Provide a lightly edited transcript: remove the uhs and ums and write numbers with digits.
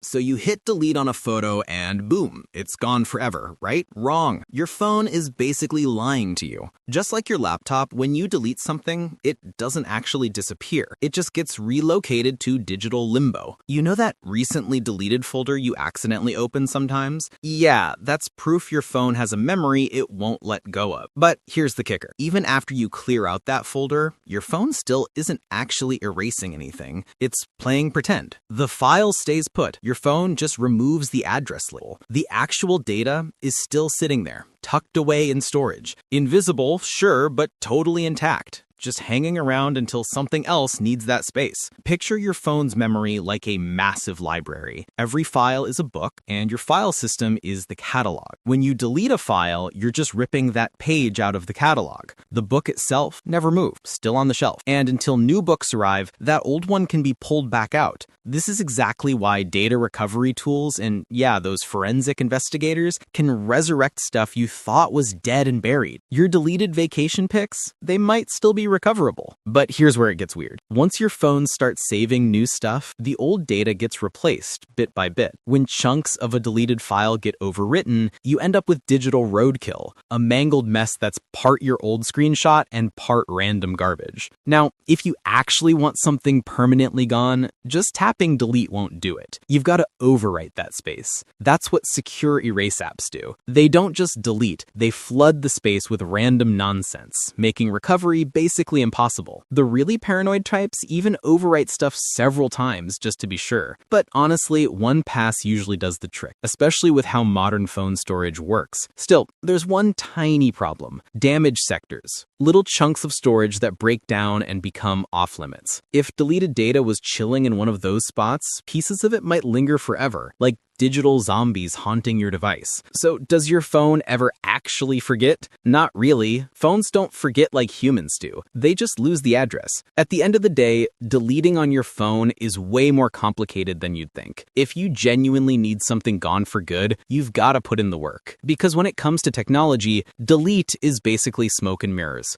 So you hit delete on a photo and boom, it's gone forever, right? Wrong. Your phone is basically lying to you. Just like your laptop, when you delete something, it doesn't actually disappear. It just gets relocated to digital limbo. You know that recently deleted folder you accidentally open sometimes? Yeah, that's proof your phone has a memory it won't let go of. But here's the kicker. Even after you clear out that folder, your phone still isn't actually erasing anything. It's playing pretend. The file stays put. Your phone just removes the address label. The actual data is still sitting there, tucked away in storage. Invisible, sure, but totally intact, just hanging around until something else needs that space. Picture your phone's memory like a massive library. Every file is a book, and your file system is the catalog. When you delete a file, you're just ripping that page out of the catalog. The book itself never moved, still on the shelf. And until new books arrive, that old one can be pulled back out. This is exactly why data recovery tools and, those forensic investigators can resurrect stuff you thought was dead and buried. Your deleted vacation pics, they might still be recoverable. But here's where it gets weird. Once your phone starts saving new stuff, the old data gets replaced bit by bit. When chunks of a deleted file get overwritten, you end up with digital roadkill, a mangled mess that's part your old screenshot and part random garbage. Now, if you actually want something permanently gone, just tapping delete won't do it. You've got to overwrite that space. That's what secure erase apps do. They don't just delete, they flood the space with random nonsense, making recovery basically impossible. The really paranoid types even overwrite stuff several times just to be sure. But honestly, one pass usually does the trick, especially with how modern phone storage works. Still, there's one tiny problem: damaged sectors. Little chunks of storage that break down and become off-limits. If deleted data was chilling in one of those spots, pieces of it might linger forever, like digital zombies haunting your device. So does your phone ever actually forget? Not really. Phones don't forget like humans do. They just lose the address. At the end of the day, deleting on your phone is way more complicated than you'd think. If you genuinely need something gone for good, you've got to put in the work. Because when it comes to technology, delete is basically smoke and mirrors.